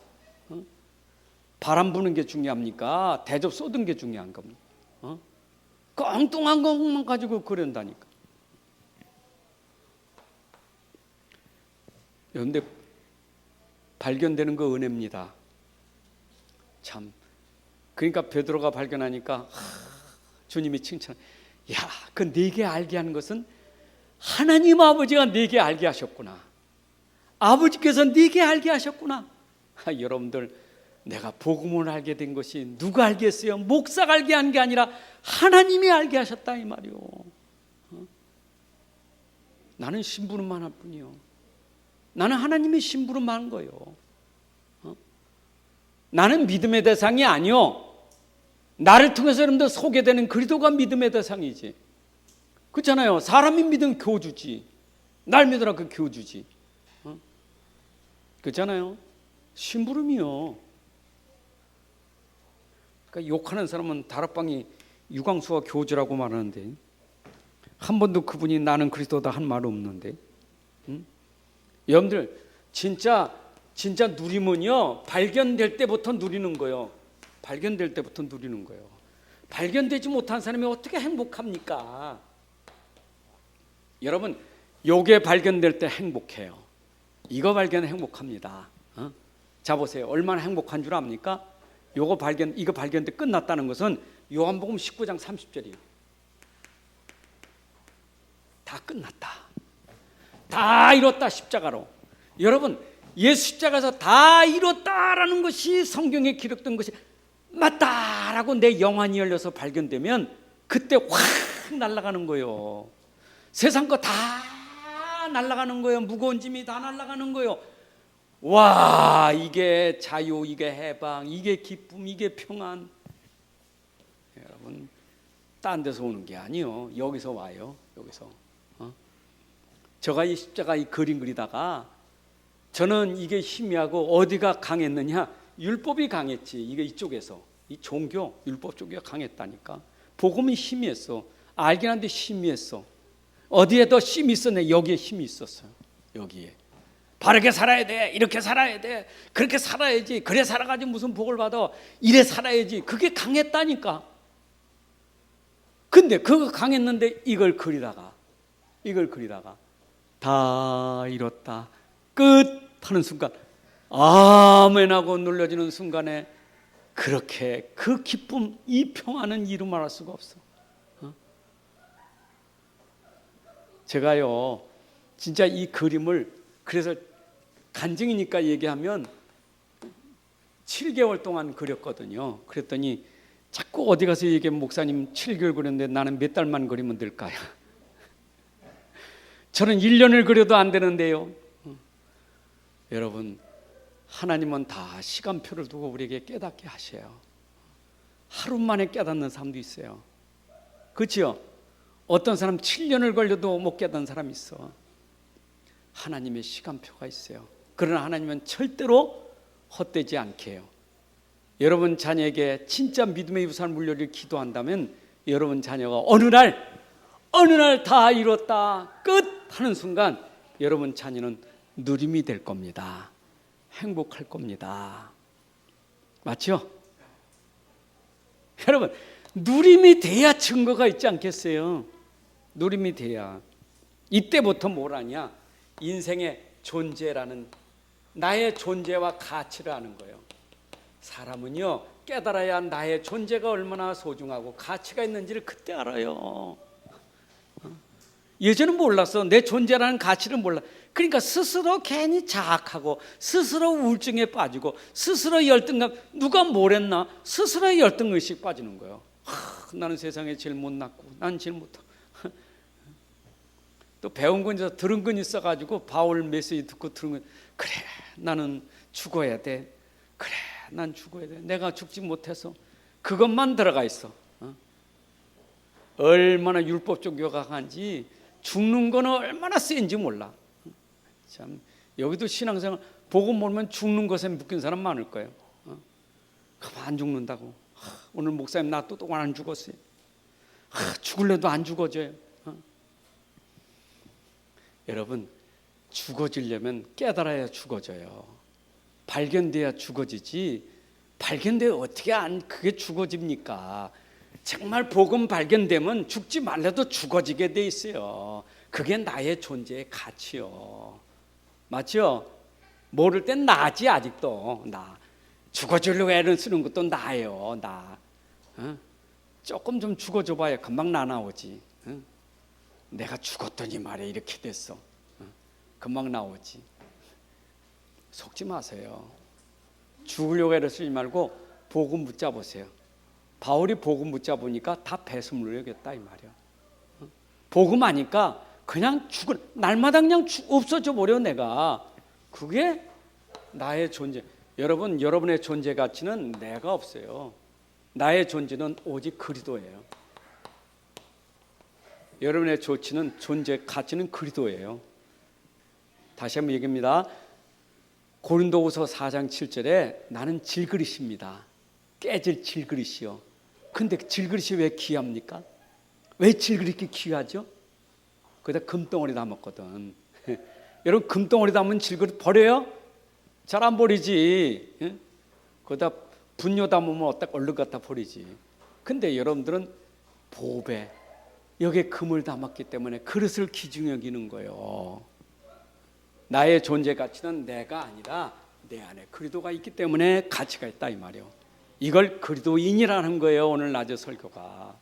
바람 부는 게 중요합니까? 대접 쏟은 게 중요한 겁니까? 엉뚱한 것만 가지고 그런다니까. 그런데 발견되는 거 은혜입니다. 참. 그러니까 베드로가 발견하니까 주님이 칭찬. 야, 그 네게 알게 하는 것은 하나님 아버지가 네게 알게 하셨구나. 아버지께서 네게 알게 하셨구나. 여러분들, 내가 복음을 알게 된 것이 누가 알게 했어요? 목사가 알게 한 게 아니라 하나님이 알게 하셨다 이 말이요. 나는 심부름만 할 뿐이요. 나는 하나님의 심부름만 한 거예요. 나는 믿음의 대상이 아니요. 나를 통해서 여러분들 소개되는 그리스도가 믿음의 대상이지. 그렇잖아요. 사람이 믿으면 교주지. 날 믿으라 그 교주지. 그렇잖아요. 심부름이요. 그러니까 욕하는 사람은 다락방이 유광수와 교주라고 말하는데 한 번도 그분이 나는 그리스도다 한 말 없는데. 여러분들 진짜 누림은요, 발견될 때부터 누리는 거예요. 발견될 때부터 누리는 거예요. 발견되지 못한 사람이 어떻게 행복합니까? 여러분, 요게 발견될 때 행복해요. 이거 발견 행복합니다. 자 보세요. 얼마나 행복한 줄 압니까? 이거 발견 때 끝났다는 것은 요한복음 19장 30절이에요. 다 끝났다. 다 이뤘다 십자가로. 여러분, 예수 십자가에서 다 이뤘다라는 것이 성경에 기록된 것이 맞다라고 내 영안이 열려서 발견되면 그때 확 날아가는 거예요. 세상 거 다 날아가는 거예요. 무거운 짐이 다 날아가는 거예요. 와, 이게 자유, 이게 해방, 이게 기쁨, 이게 평안. 여러분, 딴 데서 오는 게 아니요. 여기서 와요. 여기서. 제가 이 십자가 이 그림 그리다가 저는 이게 희미하고 어디가 강했느냐? 율법이 강했지. 이게 이쪽에서 이 종교 율법 쪽이 강했다니까. 복음이 희미했어. 알긴 한데 희미했어. 어디에 더 힘이 있었네? 여기에 힘이 있었어요. 여기에 바르게 살아야 돼. 이렇게 살아야 돼. 그렇게 살아야지. 그래 살아가지고 무슨 복을 받아. 이래 살아야지. 그게 강했다니까. 근데 그거 강했는데 이걸 그리다가 다 이뤘다. 끝 하는 순간 아멘 하고 눌러지는 순간에 그렇게 그 기쁨, 이 평안은 이루 말할 수가 없어. 제가요 진짜 이 그림을 그래서 간증이니까 얘기하면 7개월 동안 그렸거든요. 그랬더니 자꾸 어디 가서 얘기하면 목사님 7개월 그렸는데 나는 몇 달만 그리면 될까요? 저는 1년을 그려도 안 되는데요. 여러분, 하나님은 다 시간표를 두고 우리에게 깨닫게 하셔요. 하루 만에 깨닫는 사람도 있어요. 그렇죠? 어떤 사람 7년을 걸려도 못 깨닫는 사람이 있어. 하나님의 시간표가 있어요. 그러나 하나님은 절대로 헛되지 않게 해요. 여러분 자녀에게 진짜 믿음의 유산을 물려를 기도한다면 여러분 자녀가 어느 날 다 이뤘다 끝 하는 순간 여러분 자녀는 누림이 될 겁니다. 행복할 겁니다. 맞죠? 여러분 누림이 돼야 증거가 있지 않겠어요? 누림이 돼야. 이때부터 뭘 하냐? 인생의 존재라는 나의 존재와 가치를 아는 거예요. 사람은요 깨달아야 나의 존재가 얼마나 소중하고 가치가 있는지를 그때 알아요. 예전은 몰랐어. 내 존재라는 가치를 몰라. 그러니까 스스로 괜히 자학하고 스스로 우울증에 빠지고 스스로 열등감, 누가 뭘 했나 스스로의 열등의식 빠지는 거예요. 나는 세상에 제일 못났고 난 제일 못하고. 또 배운 건 있어, 들은 건 있어가지고 바울 메시지 듣고 들은 건 그래 나는 죽어야 돼. 그래 난 죽어야 돼. 내가 죽지 못해서 그것만 들어가 있어. 얼마나 율법적 강한지 죽는 거는 얼마나 센지 몰라. 참 여기도 신앙생활 복음 모르면 죽는 것에 묶인 사람 많을 거예요. 그만 죽는다고. 오늘 목사님 나 또 동안 안 죽었어요. 죽을래도 안 죽어져요. 여러분 죽어지려면 깨달아야 죽어져요. 발견돼야 죽어지지. 발견돼야 어떻게 그게 죽어집니까? 정말 복음 발견되면 죽지 말래도 죽어지게 돼 있어요. 그게 나의 존재의 가치요. 맞죠? 모를 땐 나지. 아직도 나 죽어주려고 애를 쓰는 것도 나예요. 나 조금 좀 죽어줘 봐야 금방 나 나오지. 내가 죽었더니 말이야 이렇게 됐어. 금방 나오지. 속지 마세요. 죽으려고 애를 쓰지 말고 복음 붙잡으세요. 바울이 복음 붙잡으니까 다 배설물로 여겼다 이 말이야. 복음 하니까 그냥 날마다 그냥 없어져 버려 내가. 그게 나의 존재. 여러분 여러분의 존재 가치는 내가 없어요. 나의 존재는 오직 그리스도예요. 여러분의 조치는 존재 가치는 그리스도예요. 다시 한번 얘기합니다. 고린도후서 4장 7절에 나는 질그릇입니다. 깨질 질그릇이요. 근데 질그릇이 왜 귀합니까? 왜 질그릇이 귀하죠? 거기다 금덩어리 담았거든. 여러분 금덩어리 담은 질그릇 버려요? 잘 안 버리지. 거기다 분뇨 담으면 얼른 갖다 버리지. 근데 여러분들은 보배 여기에 금을 담았기 때문에 그릇을 귀중히 여기는 거예요. 나의 존재 가치는 내가 아니라 내 안에 그리스도가 있기 때문에 가치가 있다 이 말이에요. 이걸 그리스도인이라는 거예요. 오늘 낮에 설교가.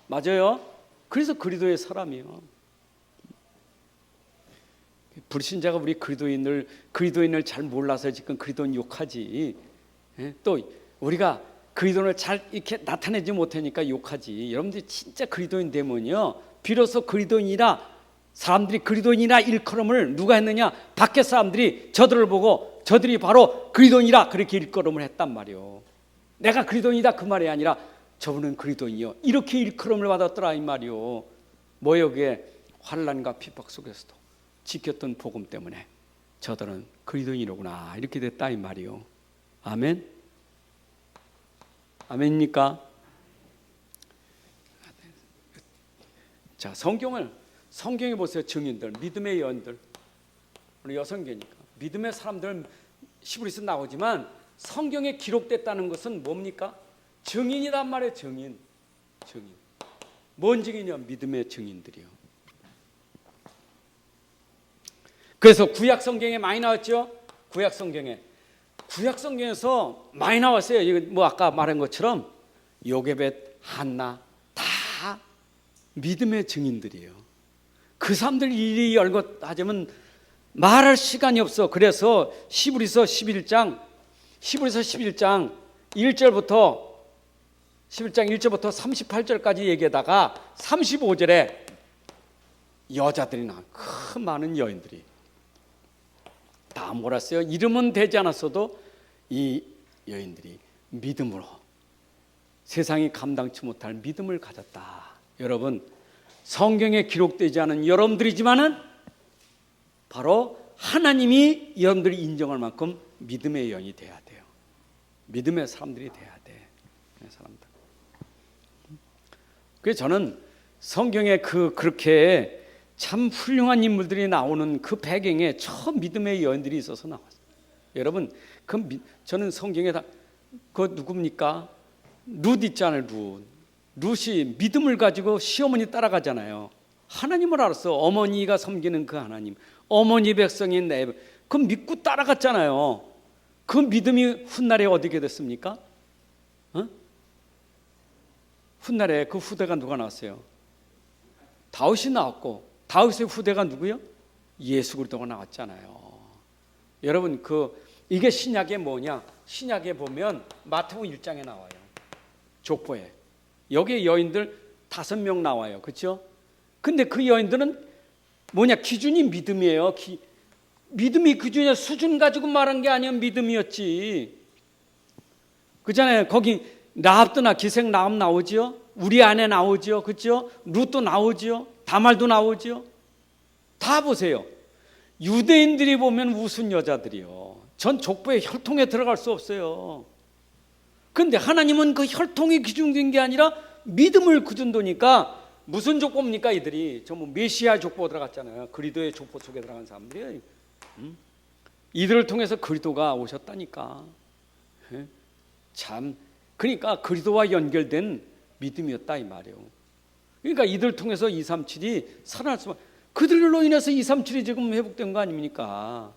맞아요? 그래서 그리스도의 사람이에요. 불신자가 우리 그리스도인을 잘 몰라서 지금 그리스도인 욕하지. 또 우리가 그리스도인을 잘 이렇게 나타내지 못하니까 욕하지. 여러분들이 진짜 그리스도인 되면요, 비로소 그리스도인이라 사람들이 그리스도인이라 일컬음을 누가 했느냐? 밖에 사람들이 저들을 보고 저들이 바로 그리스도인이라 그렇게 일컬음을 했단 말이요. 내가 그리스도인이다 그 말이 아니라 저분은 그리스도인이요 이렇게 일컬음을 받았더라 이 말이요. 뭐요? 그게 환난과 핍박 속에서도 지켰던 복음 때문에 저들은 그리스도인이로구나 이렇게 됐다 이 말이요. 아멘. 아멘입니까? 자, 성경에 보세요. 증인들, 믿음의 여인들. 우리 여성계니까 믿음의 사람들은 히브리서 나오지만 성경에 기록됐다는 것은 뭡니까? 증인이란 말이에요. 증인. 뭔 증인이요? 믿음의 증인들이요. 그래서 구약 성경에 많이 나왔죠. 구약 성경에서 많이 나왔어요. 이거 뭐 아까 말한 것처럼 요게벳, 한나 다 믿음의 증인들이에요. 그 사람들 일이 열것 하자면 말할 시간이 없어. 그래서 히브리서 11장 1절부터 38절까지 얘기하다가 35절에 여자들이 나와. 큰 많은 여인들이 다 몰았어요. 이름은 되지 않았어도 이 여인들이 믿음으로 세상이 감당치 못할 믿음을 가졌다. 여러분 성경에 기록되지 않은 여러분들이지만은 바로 하나님이 여러분들이 인정할 만큼 믿음의 여인이 돼야 돼요. 믿음의 사람들이 돼야 돼. 사람들. 그래서 저는 성경에 그렇게 참 훌륭한 인물들이 나오는 그 배경에 처음 믿음의 여인들이 있어서 나왔어요. 여러분, 저는 성경에 그 누굽니까? 룻 있잖아요. 룻이 믿음을 가지고 시어머니 따라가잖아요. 하나님을 알았어. 어머니가 섬기는 그 하나님, 어머니 백성인 그 믿고 따라갔잖아요. 그 믿음이 훗날에 어떻게 됐습니까? 훗날에 그 후대가 누가 나왔어요? 다윗이 나왔고, 다윗의 후대가 누구요? 예수 그리스도가 나왔잖아요. 여러분, 이게 신약에 뭐냐? 신약에 보면 마태복음 1장에 나와요. 족보에. 여기에 여인들 5명 나와요. 그렇죠? 근데 그 여인들은 뭐냐? 기준이 믿음이에요. 믿음이 기준의 수준 가지고 말한 게 아니야. 믿음이었지. 그잖아요. 거기 라합도 기생 라합 나오지요. 우리 안에 나오지요. 그렇죠? 룻도 나오지요. 다말도 나오지요. 다 보세요. 유대인들이 보면 우스운 여자들이요. 전 족보에 혈통에 들어갈 수 없어요. 그런데 하나님은 그 혈통이 기준된 게 아니라 믿음을 기준도니까 무슨 족보입니까? 이들이 전부 메시아 족보 들어갔잖아요. 그리스도의 족보 속에 들어간 사람들이에요. 이들을 통해서 그리스도가 오셨다니까. 참, 그러니까 그리스도와 연결된 믿음이었다 이 말이에요. 그러니까 이들 통해서 237이 살아날 수만, 그들로 인해서 237이 지금 회복된 거 아닙니까?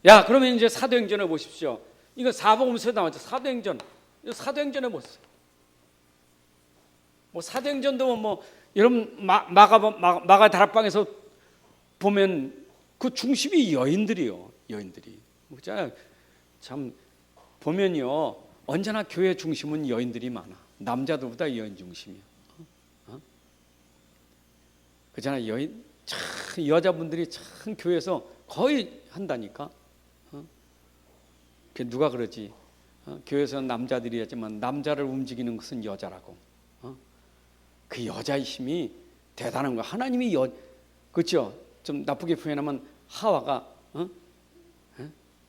야, 그러면 이제 사도행전을 보십시오. 이거 사복음서에 나왔죠. 사도행전에 보세요. 뭐 사도행전도 뭐 여러분 마가 다락방에서 보면 그 중심이 여인들이요. 여인들이. 참 보면요. 언제나 교회 중심은 여인들이 많아. 남자들보다 여인 중심이야. 그잖아. 여자분들이 참 교회에서 거의 한다니까. 누가 그러지? 교회에서는 남자들이 하지만 남자를 움직이는 것은 여자라고. 그 여자의 힘이 대단한 거야. 하나님이 그렇죠? 좀 나쁘게 표현하면 하와가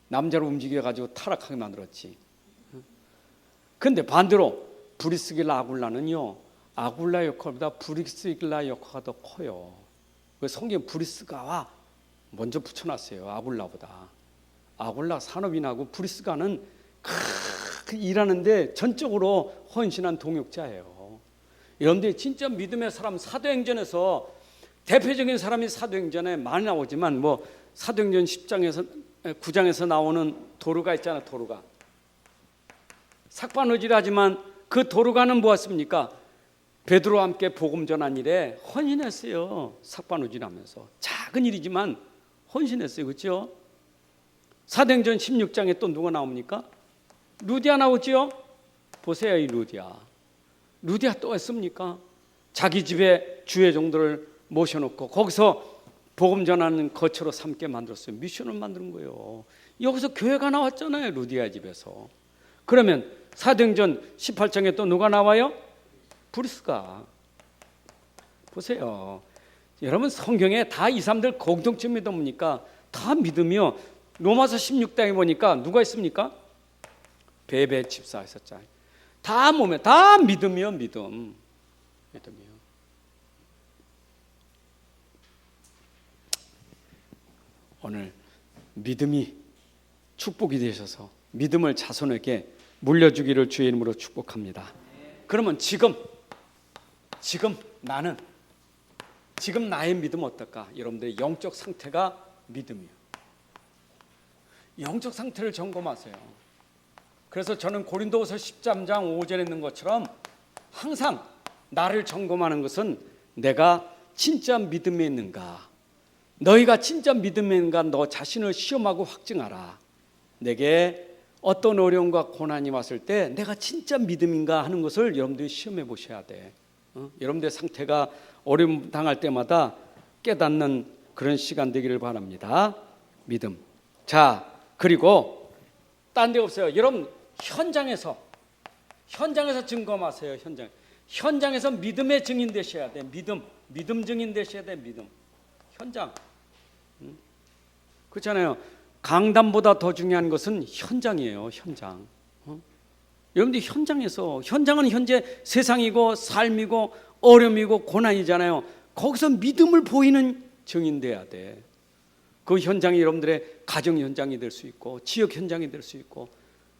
남자를 움직여가지고 타락하게 만들었지. 그런데 반대로 브리스길라 아굴라는요, 아굴라 역할보다 브리스길라 역할이 더 커요. 성경 브리스가와 먼저 붙여놨어요. 아굴라보다. 아굴라 산업인하고 브리스가는 일하는데 전적으로 헌신한 동역자예요. 여러분들 진짜 믿음의 사람, 사도행전에서 대표적인 사람이 사도행전에 많이 나오지만 뭐 사도행전 9장에서 나오는 도르가 있잖아. 도르가 삭바노지라지만 그 도르가는 무엇입니까? 베드로와 함께 복음 전한 일에 헌신했어요. 삭바노지라면서 작은 일이지만 헌신했어요. 그렇죠? 사도행전 16장에 또 누가 나옵니까? 루디아 나오지요? 보세요. 이 루디아 또 했습니까? 자기 집에 주의 종들을 모셔놓고 거기서 복음 전하는 거처로 삼게 만들었어요. 미션을 만드는 거예요. 여기서 교회가 나왔잖아요. 루디아 집에서. 그러면 사도행전 18장에 또 누가 나와요? 브리스가. 보세요. 여러분 성경에 다 이 사람들 공통점이 뭡니까? 다 믿으며 로마서 16장에 보니까 누가 있습니까? 베베 집사 있었잖아요. 다 몸에 다 믿음이요. 믿음이요. 오늘 믿음이 축복이 되셔서 믿음을 자손에게 물려주기를 주의 이름으로 축복합니다. 그러면 지금 나의 믿음 어떨까? 여러분들의 영적 상태가 믿음이에요. 영적 상태를 점검하세요. 그래서 저는 고린도후서 13장 5절에 있는 것처럼 항상 나를 점검하는 것은 내가 진짜 믿음에 있는가, 너희가 진짜 믿음에 있는가, 너 자신을 시험하고 확증하라. 내게 어떤 어려움과 고난이 왔을 때 내가 진짜 믿음인가 하는 것을 여러분들이 시험해 보셔야 돼. 여러분들의 상태가 어려움 당할 때마다 깨닫는 그런 시간 되기를 바랍니다. 믿음. 자, 그리고 딴 데 없어요. 여러분 현장에서 증거하세요. 현장에서 믿음의 증인 되셔야 돼. 믿음 증인 되셔야 돼. 믿음. 현장. 그렇잖아요. 강단보다 더 중요한 것은 현장이에요. 현장. 여러분들 현장에서, 현장은 현재 세상이고 삶이고 어려움이고 고난이잖아요. 거기서 믿음을 보이는 증인돼야 돼. 그 현장이 여러분들의 가정 현장이 될 수 있고 지역 현장이 될 수 있고,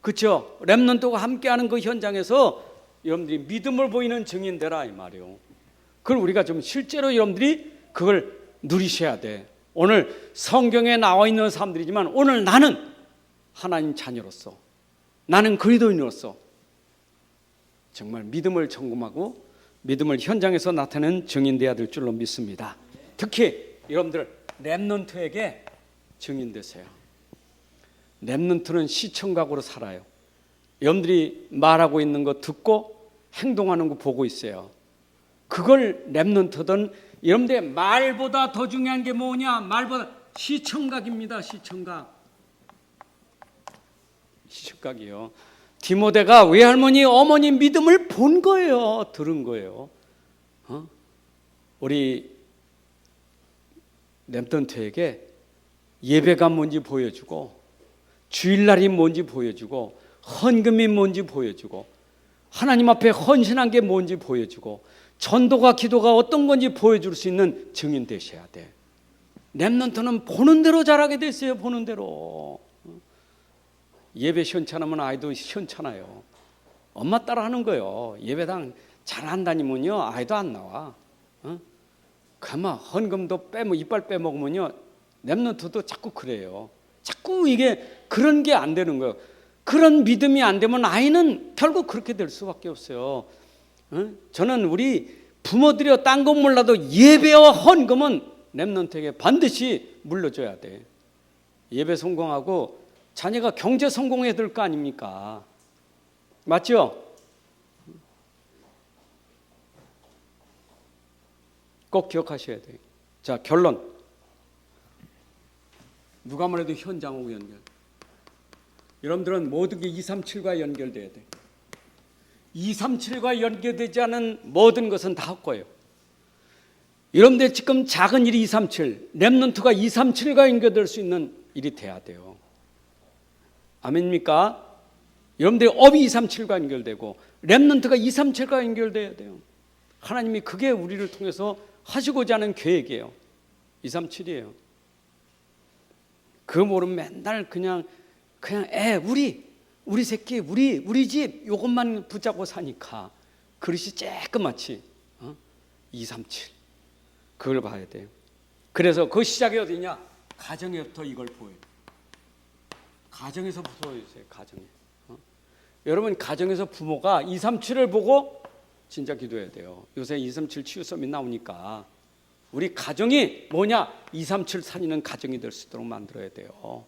그렇죠? 렘넌트가 함께하는 그 현장에서 여러분들이 믿음을 보이는 증인 되라 이 말이에요. 그걸 우리가 좀 실제로 여러분들이 그걸 누리셔야 돼. 오늘 성경에 나와 있는 사람들이지만 오늘 나는 하나님 자녀로서, 나는 그리스도인으로서 정말 믿음을 점검하고 믿음을 현장에서 나타내는 증인돼야 될 줄로 믿습니다. 특히 여러분들 렘넌트에게 증인되세요. 렘넌트는 시청각으로 살아요. 여러분들이 말하고 있는 거 듣고 행동하는 거 보고 있어요. 그걸 렘넌트든, 여러분들의 말보다 더 중요한 게 뭐냐? 말보다 시청각입니다. 시청각이요. 디모데가 외할머니 어머니 믿음을 본 거예요. 들은 거예요. 우리 렘넌트에게 예배가 뭔지 보여주고, 주일날이 뭔지 보여주고, 헌금이 뭔지 보여주고, 하나님 앞에 헌신한 게 뭔지 보여주고, 전도가 기도가 어떤 건지 보여줄 수 있는 증인 되셔야 돼. 렘넌트는 보는 대로 자라게 됐어요. 보는 대로. 예배 시원찮으면 아이도 시원찮아요. 엄마 따라 하는 거예요. 예배당 잘 안 다니면요 아이도 안 나와. 가만 헌금도 이빨 빼먹으면요 렘넌트도 자꾸 그래요. 자꾸 이게 그런 게 안 되는 거예요. 그런 믿음이 안 되면 아이는 결국 그렇게 될 수밖에 없어요. 저는 우리 부모들이요 딴 건 몰라도 예배와 헌금은 렘넌트에게 반드시 물려줘야 돼. 예배 성공하고 자녀가 경제 성공해야 될 거 아닙니까? 맞죠? 꼭 기억하셔야 돼요. 자, 결론. 누가 뭐래도 현장하고 연결. 여러분들은 모든 게 237과 연결돼야 돼. 237과 연결되지 않은 모든 것은 다 헛거예요. 여러분들 지금 작은 일이 237, 렘넌트가 237과 연결될 수 있는 일이 돼야 돼요. 아멘입니까? 여러분들의 업이 237과 연결되고 렘넌트가 237과 연결돼야 돼요. 하나님이 그게 우리를 통해서 하시고자 하는 계획이에요. 237이에요. 그거 모르면 맨날 그냥 우리 새끼, 우리 집 요것만 붙잡고 사니까 그릇이 쬐끄맣지. 237 그걸 봐야 돼요. 그래서 그 시작이 어디냐? 가정에부터 이걸 보여요. 가정에서부터 보여주세요. 가정에. 여러분 가정에서 부모가 237을 보고 진짜 기도해야 돼요. 요새 237 치유 수업이 나오니까 우리 가정이 뭐냐? 237 살리는 가정이 될 수 있도록 만들어야 돼요.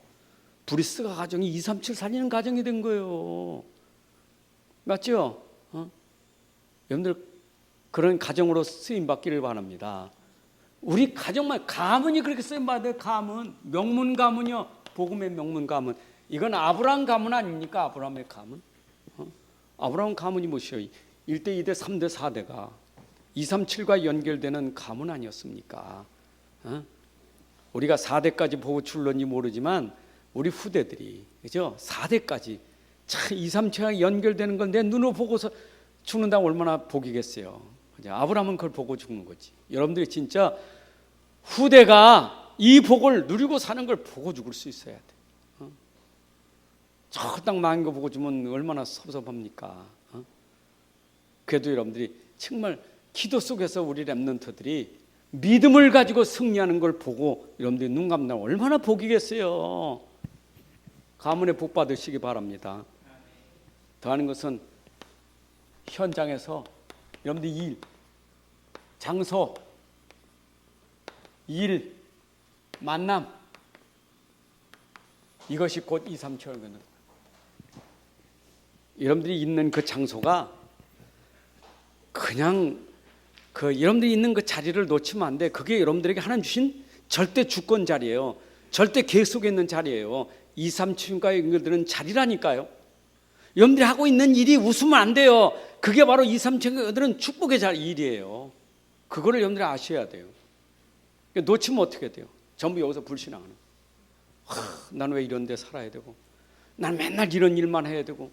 브리스가 가정이 237 살리는 가정이 된 거예요. 맞죠? 여러분들 그런 가정으로 쓰임 받기를 바랍니다. 우리 가정만 가문이 그렇게 쓰임 받아요. 가문, 명문 가문이요. 복음의 명문 가문. 이건 아브라함 가문 아닙니까? 아브라함의 가문. 아브라함 가문이 무엇이요? 1대, 2대, 3대, 4대가 237과 연결되는 가문 아니었습니까? 우리가 4대까지 보고 출런지 모르지만 우리 후대들이 그죠? 4대까지 참 237과 연결되는 건 내 눈으로 보고서 죽는다면 얼마나 복이겠어요. 아브라함은 그걸 보고 죽는 거지. 여러분들이 진짜 후대가 이 복을 누리고 사는 걸 보고 죽을 수 있어야 돼. 저 땅 망한 거 보고 주면 얼마나 섭섭합니까? 그래도 여러분들이 정말 기도 속에서 우리 렘넌트들이 믿음을 가지고 승리하는 걸 보고 여러분들이 눈 감다면 얼마나 복이겠어요. 가문에 복 받으시기 바랍니다. 더하는 것은 현장에서 여러분들 일, 장소, 일, 만남 이것이 곧 237거는 여러분들이 있는 그 장소가 그냥 여러분들이 있는 그 자리를 놓치면 안 돼. 그게 여러분들에게 하나님 주신 절대 주권 자리예요. 절대 계획 속에 있는 자리예요. 237과 연결되는 자리라니까요. 여러분들이 하고 있는 일이 웃으면 안 돼요. 그게 바로 237과 연결되는 축복의 일이에요. 그거를 여러분들이 아셔야 돼요. 놓치면 어떻게 돼요? 전부 여기서 불신앙하는. 난 왜 이런 데 살아야 되고, 난 맨날 이런 일만 해야 되고,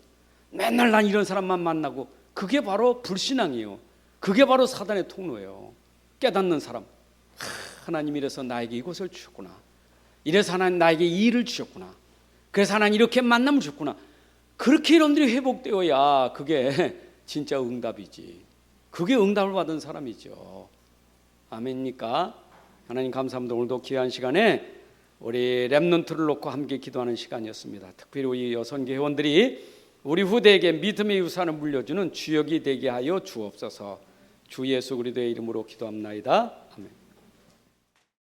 맨날 난 이런 사람만 만나고. 그게 바로 불신앙이에요. 그게 바로 사단의 통로예요. 깨닫는 사람, 하나님 이래서 나에게 이곳을 주셨구나, 이래서 하나님 나에게 이 일을 주셨구나, 그래서 하나님 이렇게 만남을 주셨구나. 그렇게 여러분들이 회복되어야 그게 진짜 응답이지. 그게 응답을 받은 사람이죠. 아멘입니까? 하나님 감사합니다. 오늘도 귀한 시간에 우리 렘넌트를 놓고 함께 기도하는 시간이었습니다. 특별히 우리 여성교 회원들이 우리 후대에게 믿음의 유산을 물려주는 주역이 되게 하여 주옵소서. 주 예수 그리스도의 이름으로 기도합나이다. 아멘.